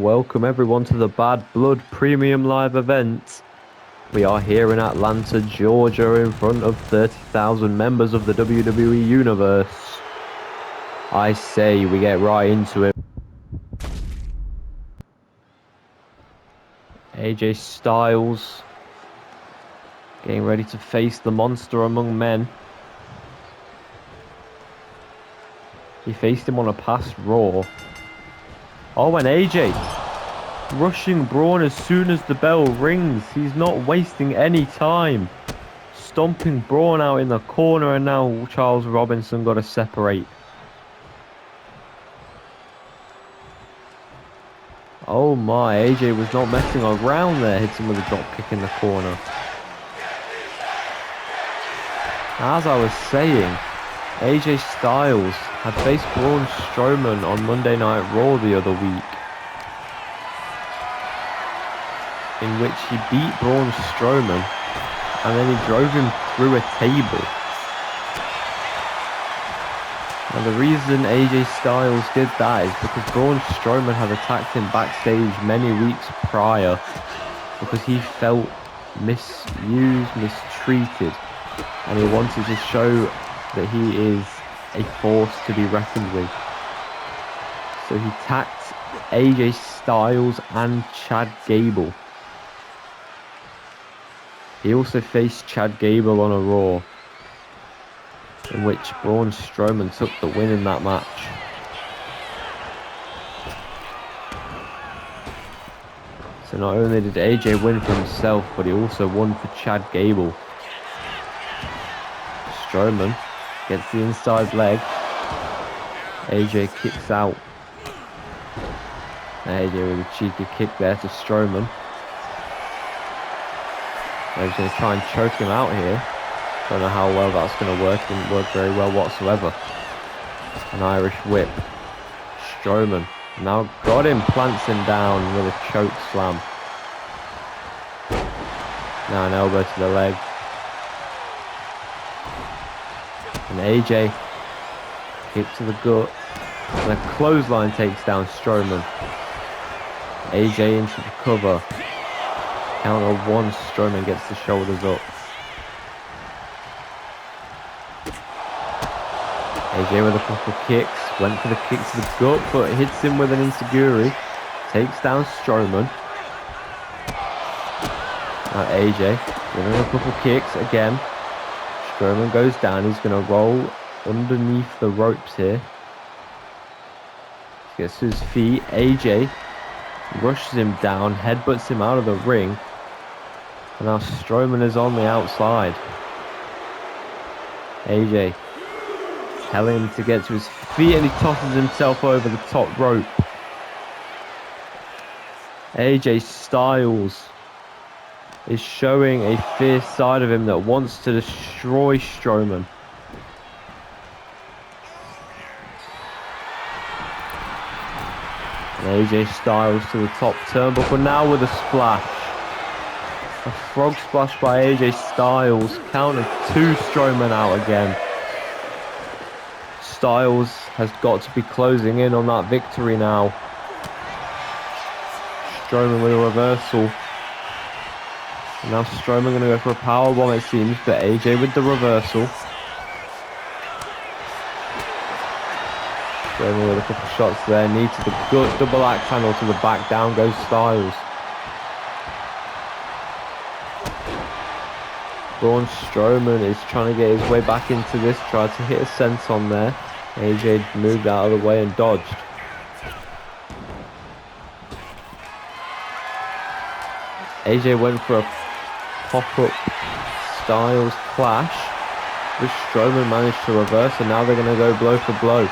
Welcome everyone to the Bad Blood Premium Live event. We are here in Atlanta, Georgia, in front of 30,000 members of the WWE Universe. I say we get right into it. AJ Styles getting ready to face the monster among men. He faced him on a past Raw. Oh, and AJ rushing Braun as soon as the bell rings. He's not wasting any time. Stomping Braun out in the corner, and now Charles Robinson got to separate. Oh my, AJ was not messing around there. Hits him with a drop kick in the corner. As I was saying, AJ Styles had faced Braun Strowman on Monday Night Raw the other week, in which he beat Braun Strowman and then he drove him through a table. And the reason AJ Styles did that is because Braun Strowman had attacked him backstage many weeks prior because he felt misused, mistreated, and he wanted to show that he is a force to be reckoned with. So he attacked AJ Styles and Chad Gable. He also faced Chad Gable on a Raw, in which Braun Strowman took the win in that match. So not only did AJ win for himself, but he also won for Chad Gable. Strowman gets the inside leg. AJ kicks out. AJ with a cheeky kick there to Strowman. He's going to try and choke him out here. Don't know how well that's going to work. Didn't work very well whatsoever. An Irish whip. Strowman now got him, plants him down with a choke slam. Now an elbow to the leg. And AJ kick to the gut. And a clothesline takes down Strowman. AJ into the cover. Count of one, Strowman gets the shoulders up. AJ with a couple of kicks. Went for the kick to the gut, but hits him with an enziguri. Takes down Strowman. Now AJ giving him a couple of kicks again. Strowman goes down. He's going to roll underneath the ropes here. Gets to his feet. AJ rushes him down, headbutts him out of the ring. And now Strowman is on the outside. AJ telling him to get to his feet, and he tosses himself over the top rope. AJ Styles is showing a fierce side of him that wants to destroy Strowman. And AJ Styles to the top turnbuckle now with a splash. A frog splash by AJ Styles. Count of two, Strowman out again. Styles has got to be closing in on that victory now. Strowman with a reversal. And now Strowman going to go for a powerbomb, it seems, but AJ with the reversal. Strowman with a couple shots there. Knee to the gut, double axe handle to the back. Down goes Styles. Braun Strowman is trying to get his way back into this. Tried to hit a senton there. AJ moved out of the way and dodged. AJ went for a pop-up Styles clash, which Strowman managed to reverse, and now they're going to go blow for blow.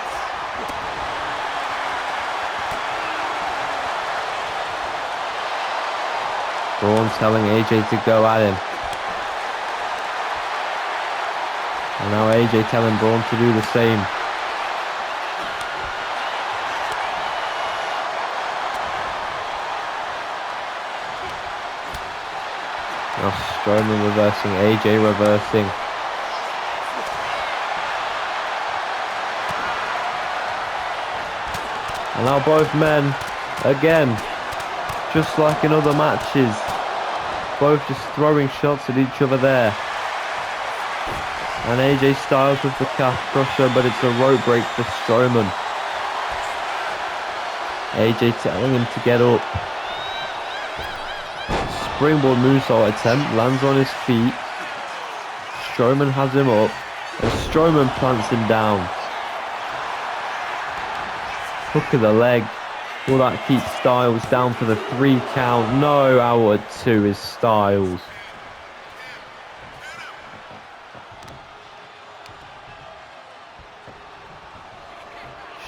Braun telling AJ to go at him. And now AJ telling Braun to do the same. Now Strowman reversing, AJ reversing. And now both men again Just like in other matches. Both just throwing shots at each other there. And AJ Styles with the calf crusher, but it's a rope break for Strowman. AJ telling him to get up. Springboard moonsault attempt, lands on his feet. Strowman has him up, and Strowman plants him down. Hook of the leg. Will that keep Styles down for the 3 count? No, out at 2 is Styles.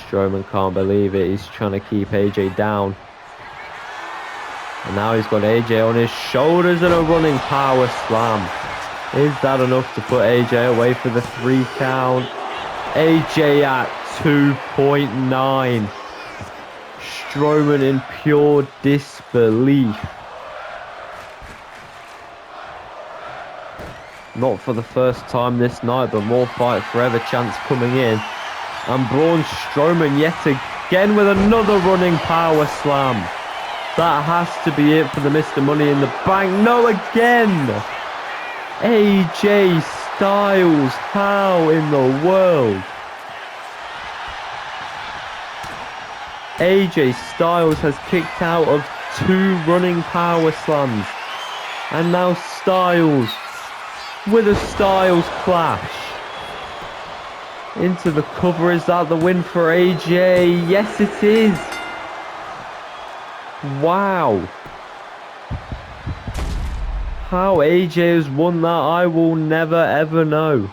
Strowman can't believe it. He's trying to keep AJ down. And now he's got AJ on his shoulders and a running power slam. Is that enough to put AJ away for the 3 count? AJ at 2.9. Strowman in pure disbelief. Not for the first time this night, but more fight forever chance coming in. And Braun Strowman yet again with another running power slam. That has to be it for the Mr. Money in the Bank. No, again! AJ Styles, how in the world? AJ Styles has kicked out of 2 running power slams. And now Styles with a Styles clash. Into the cover. Is that the win for AJ? Yes, it is. Wow. How AJ has won that, I will never ever know.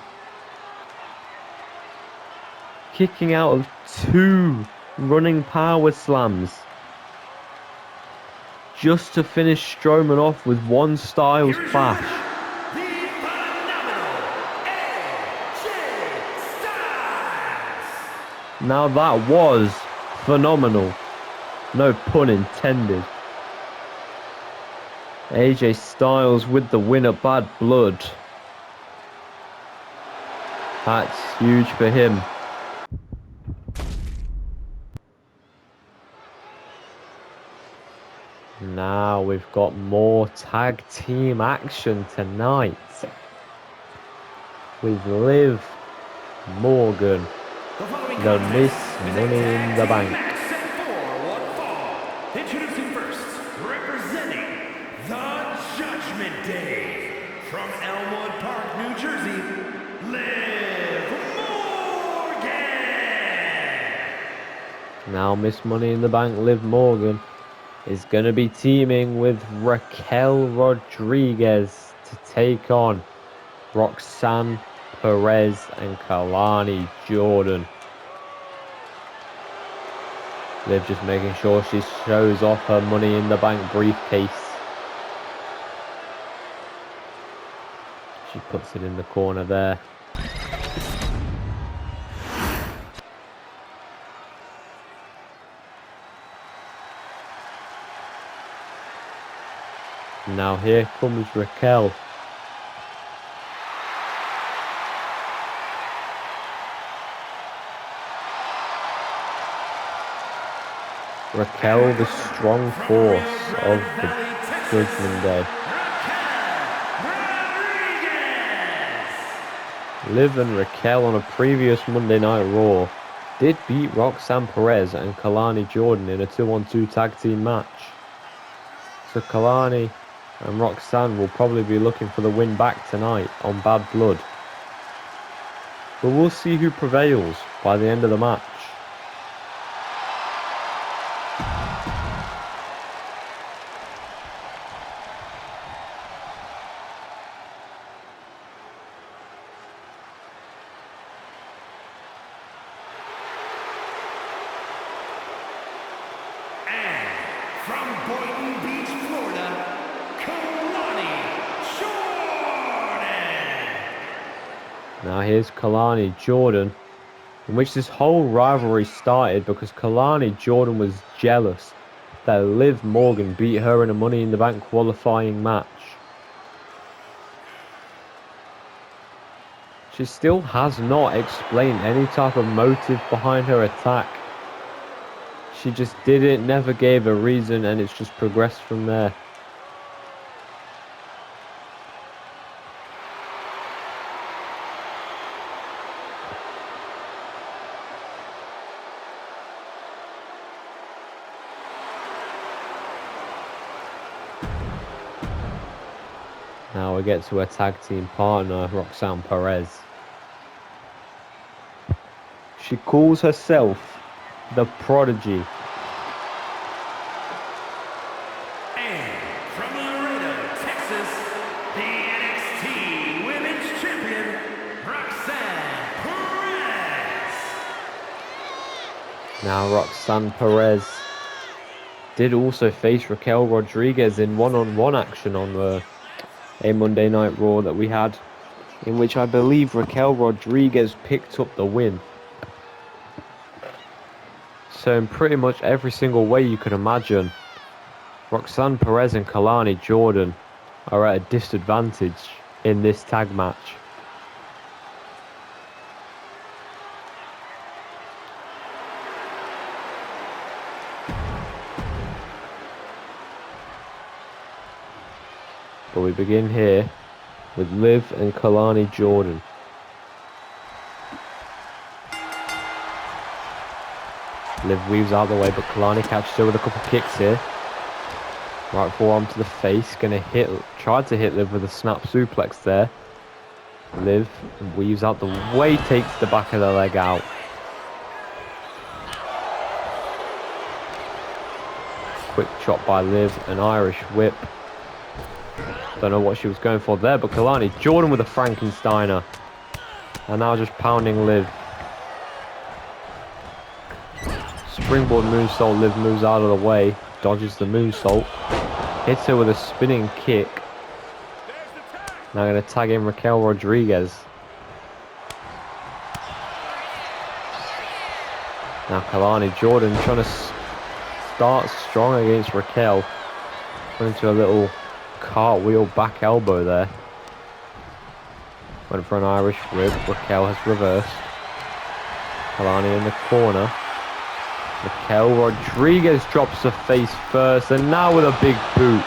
Kicking out of 2 running power slams. Just to finish Strowman off with 1 Styles clash. Now that was phenomenal. No pun intended. AJ Styles with the win at Bad Blood. That's huge for him. Now we've got more tag team action tonight. With Liv Morgan, the Miss Money in the Bank. Introducing first, representing the Judgment Day from Elmwood Park, New Jersey, Liv Morgan. Now Miss Money in the Bank, Liv Morgan, is going to be teaming with Raquel Rodriguez to take on Roxanne Perez and Kalani Jordan. Liv just making sure she shows off her Money in the Bank briefcase. She puts it in the corner there. Now here comes Raquel. Raquel, the strong force of the Judgment Day. Liv and Raquel on a previous Monday Night Raw did beat Roxanne Perez and Kalani Jordan in a 2-on-2 tag team match. So Kalani and Roxanne will probably be looking for the win back tonight on Bad Blood. But we'll see who prevails by the end of the match. From Boynton Beach, Florida, Kalani Jordan. Now here's Kalani Jordan, in which this whole rivalry started because Kalani Jordan was jealous that Liv Morgan beat her in a Money in the Bank qualifying match. She still has not explained any type of motive behind her attack. She just did it, never gave a reason, and it's just progressed from there. Now we get to her tag team partner, Roxanne Perez. She calls herself the Prodigy. And from Laredo, Texas, the NXT Women's Champion, Roxanne Perez. Now Roxanne Perez did also face Raquel Rodriguez in one-on-one action on a Monday Night Raw that we had, in which I believe Raquel Rodriguez picked up the win. So in pretty much every single way you could imagine, Roxanne Perez and Kalani Jordan are at a disadvantage in this tag match. But we begin here with Liv and Kalani Jordan. Liv weaves out of the way, but Kalani catches her with a couple kicks here. Right forearm to the face, tried to hit Liv with a snap suplex there. Liv weaves out the way, takes the back of the leg out. Quick chop by Liv, an Irish whip. Don't know what she was going for there, but Kalani Jordan with a Frankensteiner. And now just pounding Liv. Springboard moonsault, Liv moves out of the way, dodges the moonsault, hits her with a spinning kick. Now going to tag in Raquel Rodriguez. Now Kalani Jordan trying to start strong against Raquel. Went into a little cartwheel back elbow there. Went for an Irish whip. Raquel has reversed. Kalani in the corner. Raquel Rodriguez drops her face first, and now with a big boot.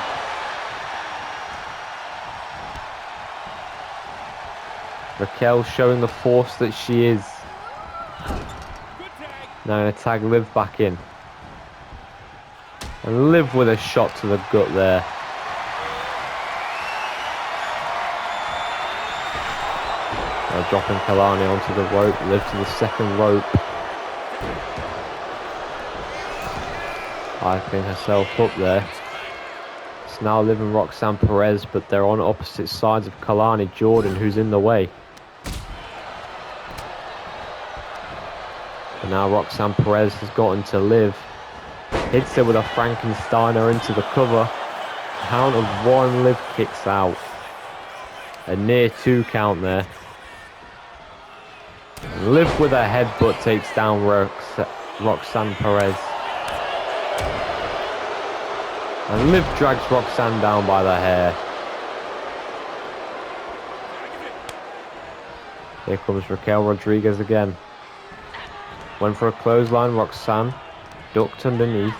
Raquel showing the force that she is. Now going to tag Liv back in. And Liv with a shot to the gut there. Now dropping Kalani onto the rope. Liv to the second rope. Hyping herself up there. It's now Liv and Roxanne Perez, but they're on opposite sides of Kalani Jordan, who's in the way. And now Roxanne Perez has gotten to Liv. Hits her with a Frankensteiner into the cover. Count of one, Liv kicks out. A near 2 count there. And Liv with a headbutt takes down Roxanne Perez. And Liv drags Roxanne down by the hair. Here comes Raquel Rodriguez again. Went for a clothesline. Roxanne ducked underneath.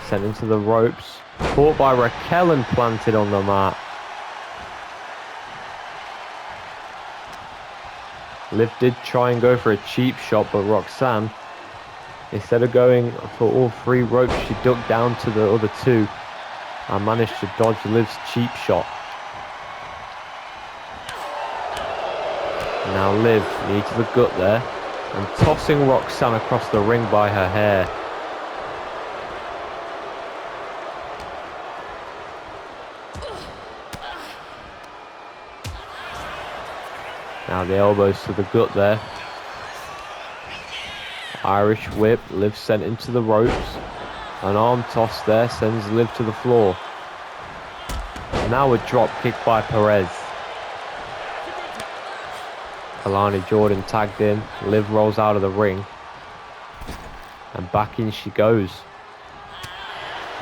Sent into the ropes. Caught by Raquel and planted on the mat. Liv did try and go for a cheap shot, but Roxanne, instead of going for all 3 ropes, she ducked down to the other 2 and managed to dodge Liv's cheap shot. Now Liv, knee to the gut there, and tossing Roxanne across the ring by her hair. Now the elbows to the gut there. Irish whip, Liv sent into the ropes. An arm toss there sends Liv to the floor. Now a drop kick by Perez. Kalani Jordan tagged in. Liv rolls out of the ring. And back in she goes.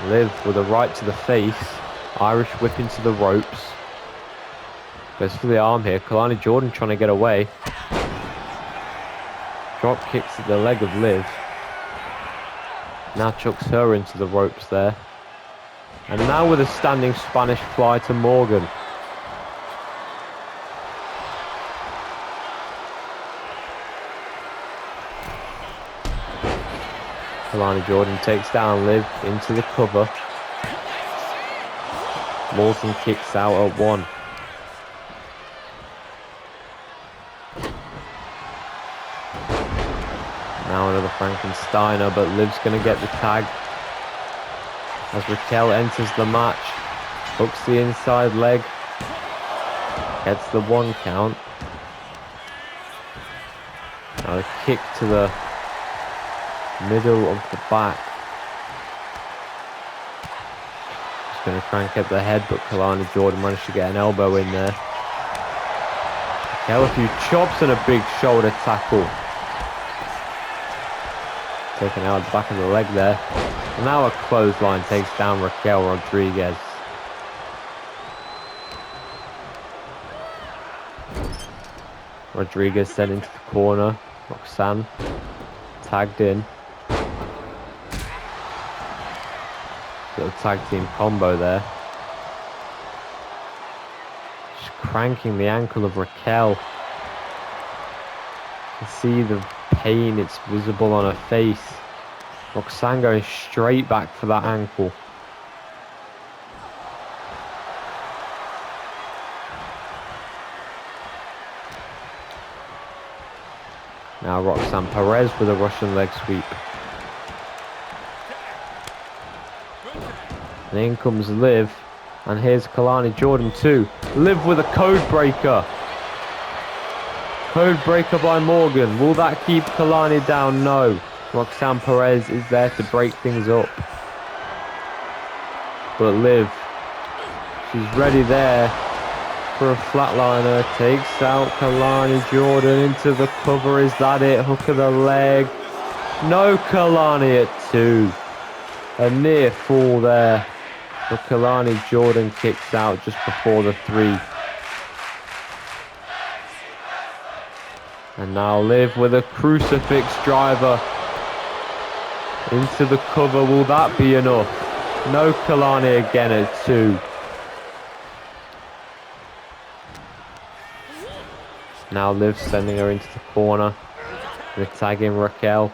Liv with a right to the face. Irish whip into the ropes. Goes for the arm here. Kalani Jordan trying to get away. Drop kicks at the leg of Liv. Now chucks her into the ropes there. And now with a standing Spanish fly to Morgan. Kalani Jordan takes down Liv into the cover. Morgan kicks out at 1. Now another Frankensteiner, but Liv's going to get the tag. As Raquel enters the match, hooks the inside leg, gets the 1 count. Now a kick to the middle of the back. Just going to crank at the head, but Kalani Jordan managed to get an elbow in there. Raquel a few chops and a big shoulder tackle. Taken out the back of the leg there. And now a clothesline takes down Raquel Rodriguez. Rodriguez sent into the corner. Roxanne tagged in. Little tag team combo there. Just cranking the ankle of Raquel. You can see the pain, it's visible on her face. Roxanne going straight back for that ankle. Now Roxanne Perez with a Russian leg sweep. And in comes Liv. And here's Kalani Jordan too. Liv with a code breaker. Code breaker by Morgan. Will that keep Kalani down? No. Roxanne Perez is there to break things up. But Liv, she's ready there for a flatliner. Takes out Kalani Jordan into the cover. Is that it? Hook of the leg. No, Kalani at 2. A near fall there. But Kalani Jordan kicks out just before the 3. And now Liv with a crucifix driver into the cover. Will that be enough? No, Kalani again at 2. Now Liv sending her into the corner. They're tagging Raquel.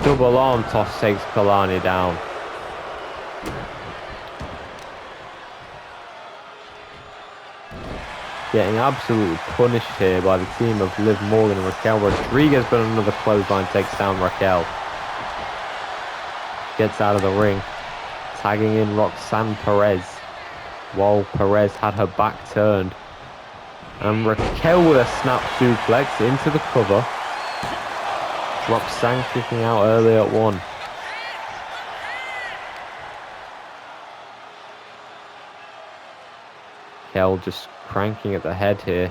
Double arm toss takes Kalani down. Getting absolutely punished here by the team of Liv Morgan and Raquel Rodriguez, but another clothesline takes down Raquel. Gets out of the ring, tagging in Roxanne Perez, while Perez had her back turned. And Raquel with a snap suplex into the cover. Roxanne kicking out early at 1. Raquel just cranking at the head here.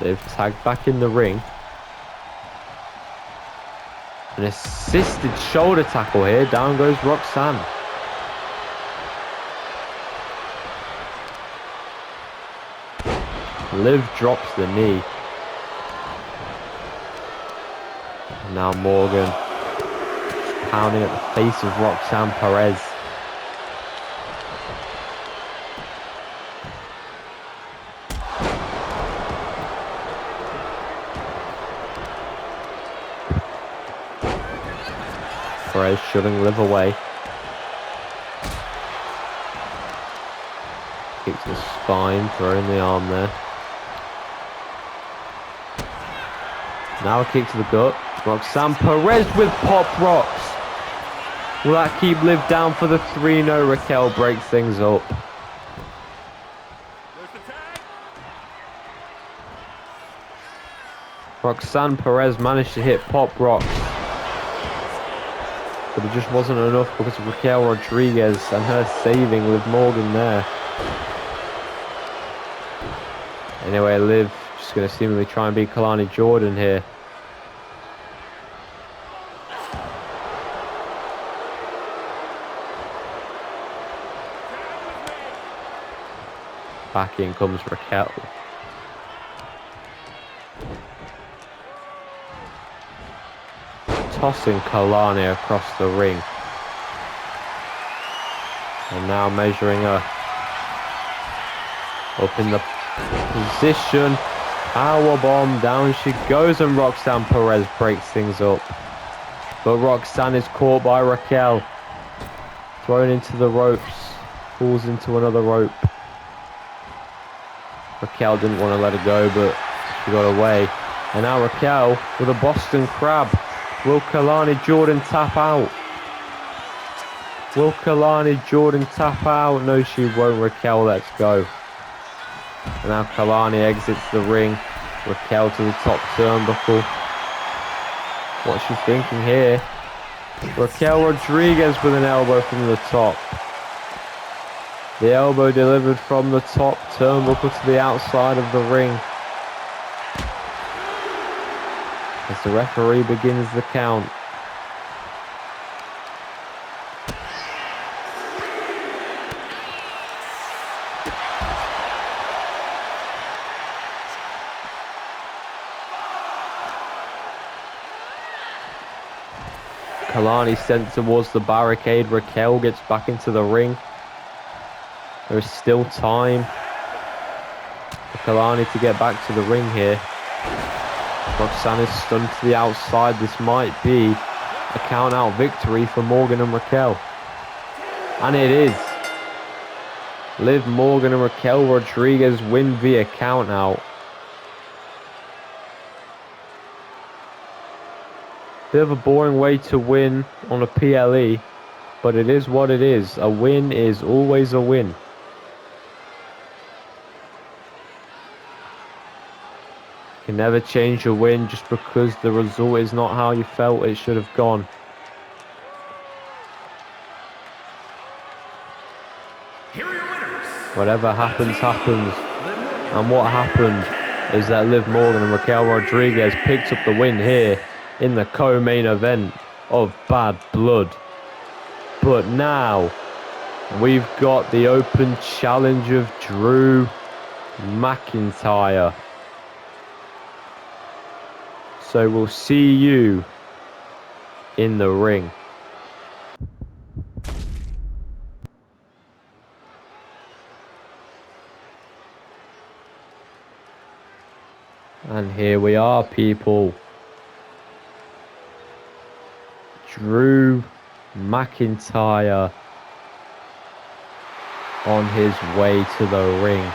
They've tagged back in the ring. An assisted shoulder tackle here. Down goes Roxanne. Liv drops the knee. Now Morgan pounding at the face of Roxanne Perez. Perez shoving Liv away. Kicks the spine, throwing the arm there. Now a kick to the gut. Roxanne Perez with pop rocks. Will that keep Liv down for the 3? No, Raquel breaks things up. Roxanne Perez managed to hit pop rocks, but it just wasn't enough because of Raquel Rodriguez and her saving Liv Morgan there. Anyway, Liv just going to seemingly try and beat Kalani Jordan here. Back in comes Raquel. Tossing Kalani across the ring. And now measuring her. Up in the position. Powerbomb. Down she goes, and Roxanne Perez breaks things up. But Roxanne is caught by Raquel. Thrown into the ropes. Falls into another rope. Raquel didn't want to let her go, but she got away. And now Raquel with a Boston Crab. Will Kalani Jordan tap out? Will Kalani Jordan tap out? No, she won't. Raquel lets go. And now Kalani exits the ring. Raquel to the top turnbuckle. What's she thinking here? Raquel Rodriguez with an elbow from the top. The elbow delivered from the top turnbuckle to the outside of the ring. As the referee begins the count. Kalani sent towards the barricade. Raquel gets back into the ring. There is still time for Kalani to get back to the ring here. Roxanne is stunned to the outside. This might be a count-out victory for Morgan and Raquel. And it is. Liv Morgan and Raquel Rodriguez win via count-out. Bit of a boring way to win on a PLE, but it is what it is. A win is always a win. You can never change your win just because the result is not how you felt it should have gone. Whatever happens, happens. And what happened is that Liv Morgan and Raquel Rodriguez picked up the win here in the co-main event of Bad Blood. But now we've got the open challenge of Drew McIntyre. So we'll see you in the ring. And here we are, people. Drew McIntyre on his way to the ring.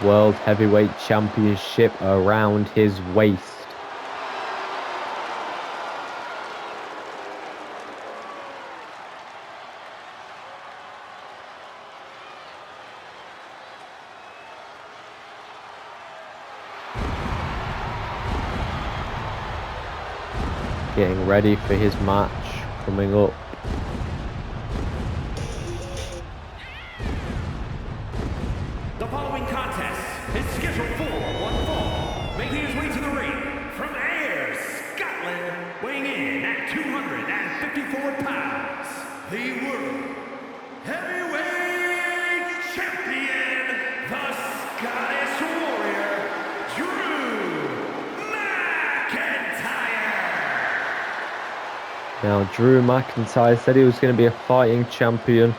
World Heavyweight Championship around his waist. Getting ready for his match coming up. The following contest is scheduled for one fall. Making his way to the ring from Ayr, Scotland, weighing in at 254 pounds, the World Heavyweight Champion, the Scottish Warrior, Drew McIntyre. Now, Drew McIntyre said he was going to be a fighting champion.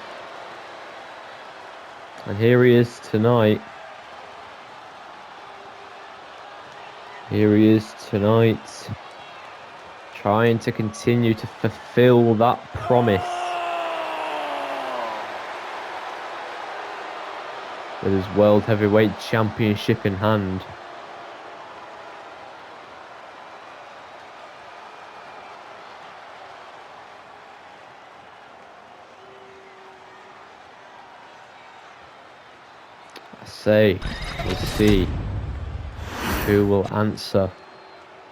And here he is tonight. Here he is tonight. Trying to continue to fulfill that promise. With his World Heavyweight Championship in hand. We'll see who will answer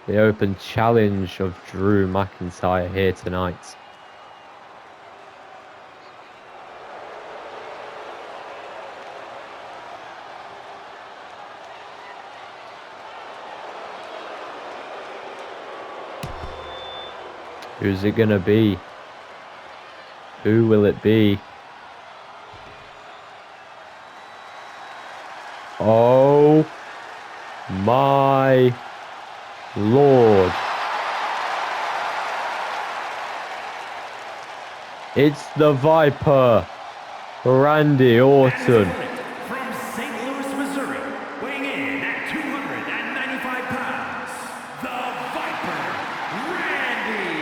the open challenge of Drew McIntyre here tonight. Who's it gonna be? Who will it be? Oh my Lord. It's the Viper, Randy Orton. From St. Louis, Missouri, weighing in at 295 pounds, the Viper, Randy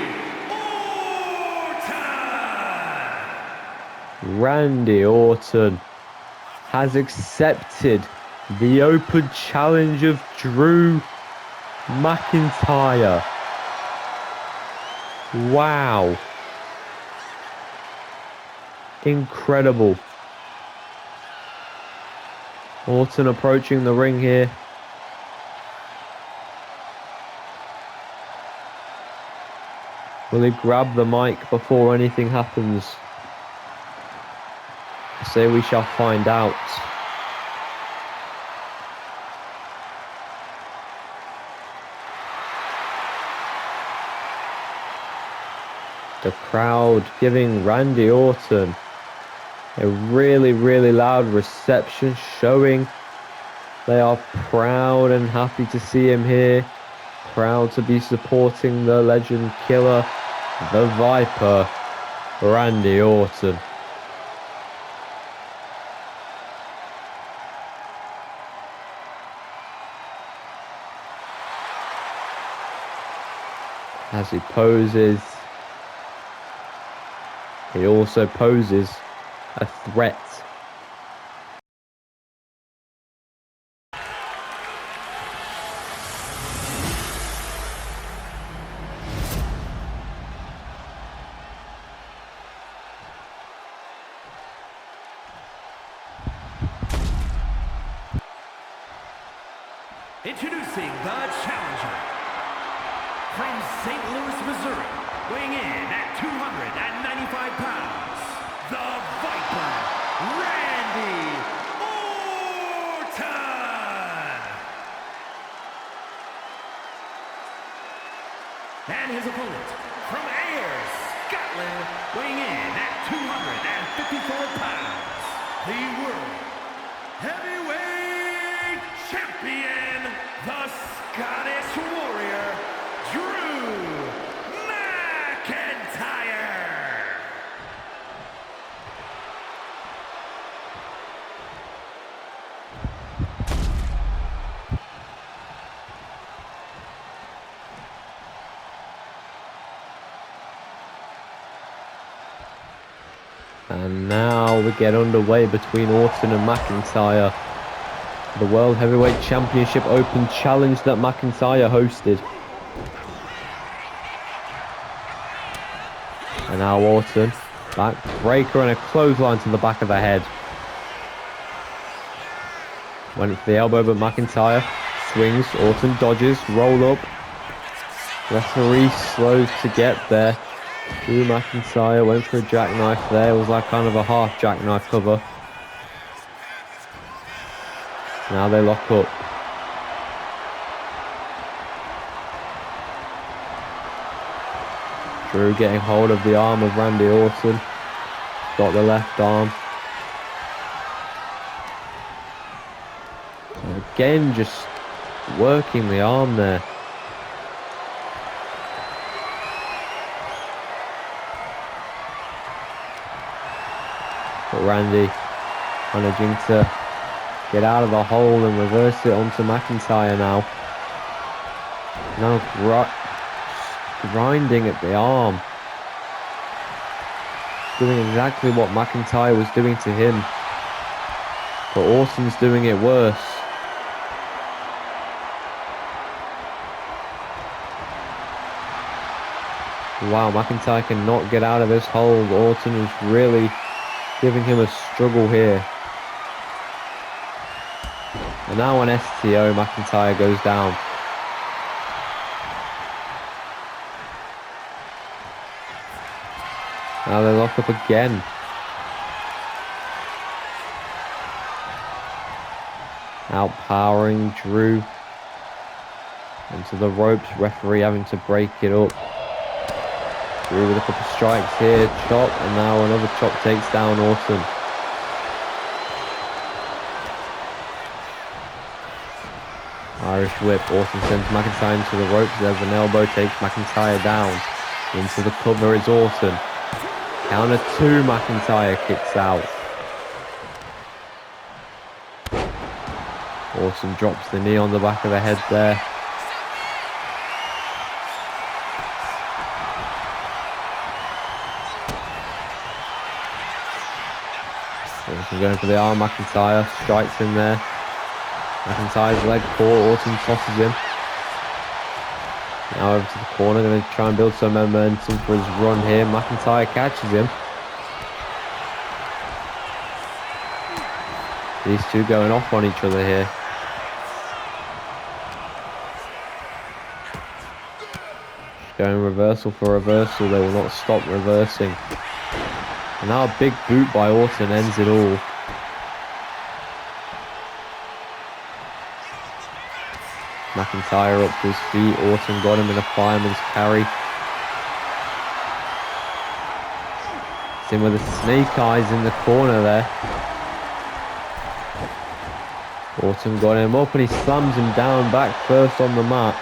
Orton. Randy Orton has accepted the open challenge of Drew McIntyre. Wow. Incredible. Orton approaching the ring here. Will he grab the mic before anything happens? I say we shall find out. The crowd giving Randy Orton a really, really loud reception, showing they are proud and happy to see him here. Proud to be supporting the legend killer, the Viper, Randy Orton. As he poses, he also poses a threat. Introducing the challenger from St. Louis, Missouri, weighing in at 295 pounds, the Viper, Randy Orton. And his opponent from Ayr, Scotland, weighing in at 254 pounds, the World Heavyweight Champion, the Scottish Warrior, Drew McIntyre. And now we get underway between Orton and McIntyre. The World Heavyweight Championship Open Challenge that McIntyre hosted. And now Orton, backbreaker and a clothesline to the back of the head. Went for the elbow, but McIntyre swings. Orton dodges, roll up. Referee slows to get there. Drew McIntyre went for a jackknife there. It was like kind of a half jackknife cover. Now they lock up. Drew getting hold of the arm of Randy Orton. Got the left arm. And again, just working the arm there. But Randy managing to get out of the hole and reverse it onto McIntyre now. Now grinding at the arm. Doing exactly what McIntyre was doing to him. But Orton's doing it worse. Wow, McIntyre cannot get out of this hold. Orton is really giving him a struggle here. And now on STO, McIntyre goes down. Now they lock up again. Outpowering Drew into the ropes, referee having to break it up. Drew with a couple strikes here, chop, and now another chop takes down Orton. Irish whip. Orton sends McIntyre into the ropes. There's an elbow. Takes McIntyre down. Into the cover is Orton. Counter 2. McIntyre kicks out. Orton drops the knee on the back of the head there. Orton going for the arm. McIntyre strikes in there. McIntyre's leg caught. Orton tosses him. Now over to the corner. Going to try and build some momentum for his run here. McIntyre catches him. These two going off on each other here. Going reversal for reversal. They will not stop reversing. And now a big boot by Orton ends it all. McIntyre up to his feet. Orton got him in a fireman's carry. It's him with the snake eyes in the corner there. Orton got him up and he slams him down back first on the mat.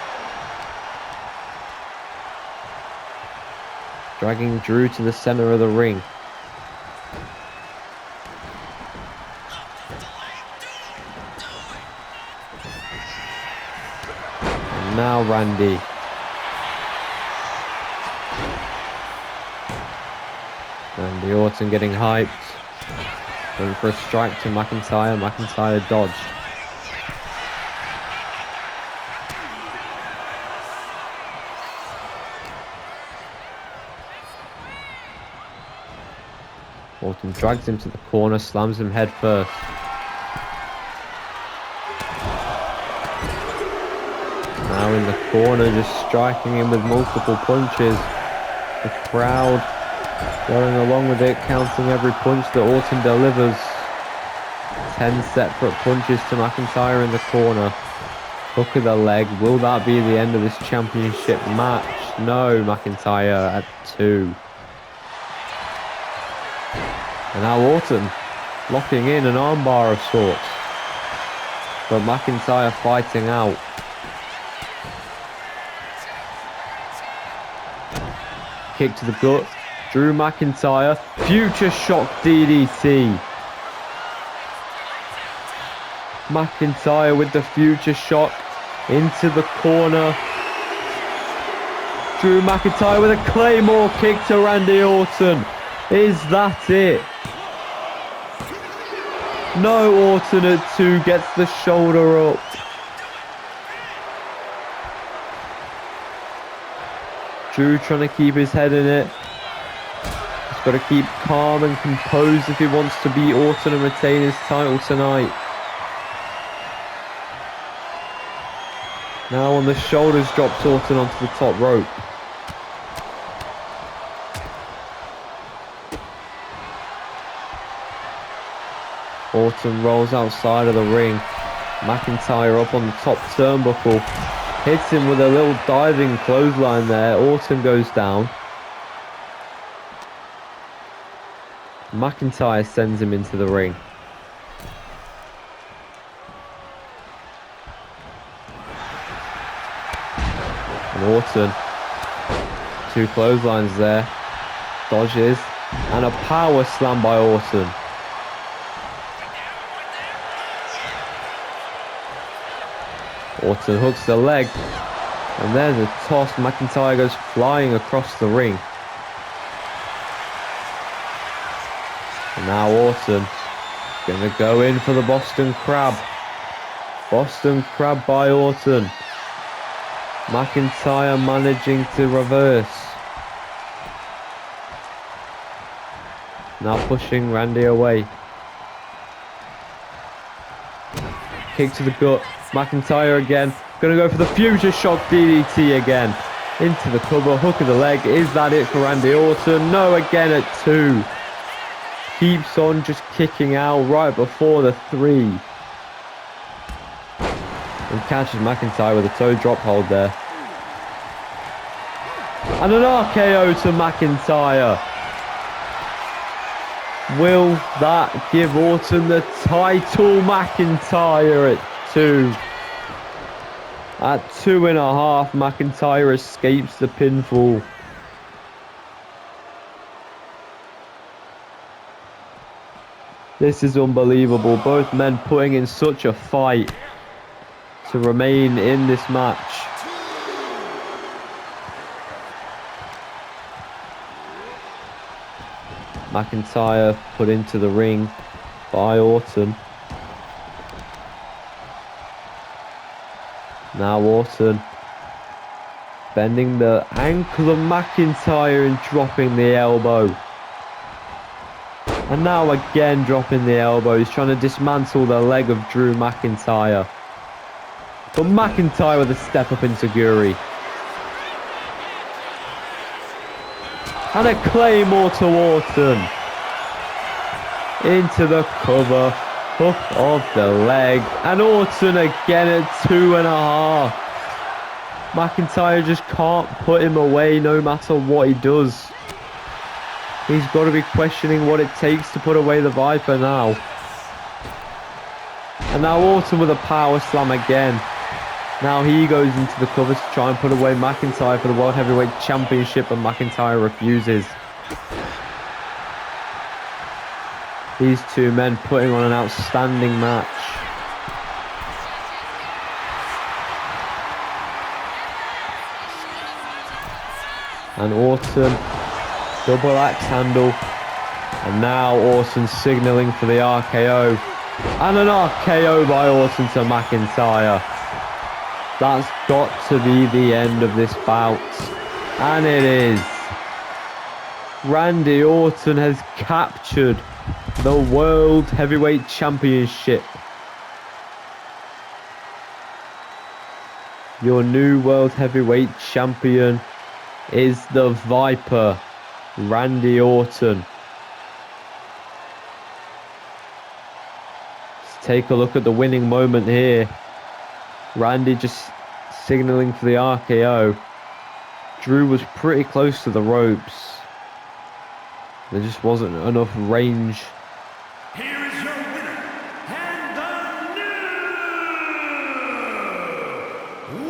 Dragging Drew to the center of the ring. And now Randy. Randy Orton getting hyped. Going for a strike to McIntyre. McIntyre dodged. Orton drags him to the corner, slams him head first. Now in the corner, just striking him with multiple punches. The crowd going along with it, counting every punch that Orton delivers. 10 separate punches to McIntyre in the corner. Hook of the leg. Will that be the end of this championship match? No, McIntyre at 2. And now Orton locking in an armbar of sorts. But McIntyre fighting out. Kick to the gut. Drew McIntyre. Future shock DDT. McIntyre with the future shock into the corner. Drew McIntyre with a Claymore kick to Randy Orton. Is that it? No, Orton at 2 gets the shoulder up. Drew trying to keep his head in it. He's got to keep calm and composed if he wants to beat Orton and retain his title tonight. Now on the shoulders, drops Orton onto the top rope. Orton rolls outside of the ring. McIntyre up on the top turnbuckle. Hits him with a little diving clothesline there. Orton goes down. McIntyre sends him into the ring. And Orton, 2 clotheslines there. Dodges. And a power slam by Orton. Orton hooks the leg, and there's a toss. McIntyre goes flying across the ring. And now Orton gonna go in for the Boston Crab. Boston Crab by Orton. McIntyre managing to reverse. Now pushing Randy away. Kick to the gut. McIntyre again. Gonna go for the future shock DDT again. Into the cover. Hook of the leg. Is that it for Randy Orton? No, again at 2. Keeps on just kicking out right before the 3. And catches McIntyre with a toe drop hold there. And an RKO to McIntyre. Will that give Orton the title? McIntyre at 2. At 2.5, McIntyre escapes the pinfall. This is unbelievable. Both men putting in such a fight to remain in this match. McIntyre put into the ring by Orton. Now Orton bending the ankle of McIntyre and dropping the elbow. And now again dropping the elbow. He's trying to dismantle the leg of Drew McIntyre. But McIntyre with a step up enziguri. And a claymore to Orton. Into the cover. Hook of the leg. And Orton again at 2.5. McIntyre just can't put him away no matter what he does. He's got to be questioning what it takes to put away the Viper now. And now Orton with a power slam again. Now he goes into the covers to try and put away McIntyre for the World Heavyweight Championship, but McIntyre refuses. These two men putting on an outstanding match. And Orton, double axe handle. And now Orton signalling for the RKO. And an RKO by Orton to McIntyre. That's got to be the end of this bout. And it is. Randy Orton has captured the World Heavyweight Championship. Your new World Heavyweight Champion is the Viper, Randy Orton. Let's take a look at the winning moment here. Randy just signaling for the RKO. Drew was pretty close to the ropes. There just wasn't enough range. Here is your winner, and the new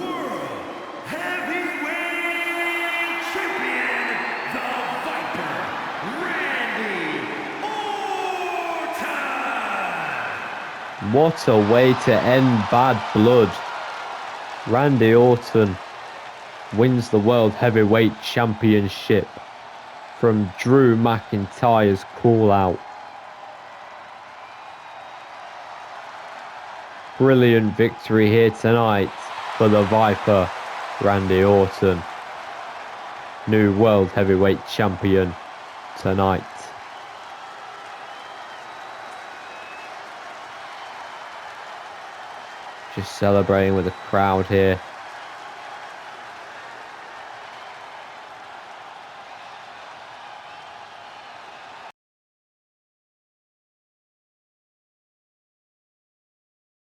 World Heavyweight Champion, the Viper, Randy Orton. What a way to end bad blood. Randy Orton wins the World Heavyweight Championship from Drew McIntyre's call out. Brilliant victory here tonight for the Viper, Randy Orton. New World Heavyweight Champion tonight. Just celebrating with the crowd here.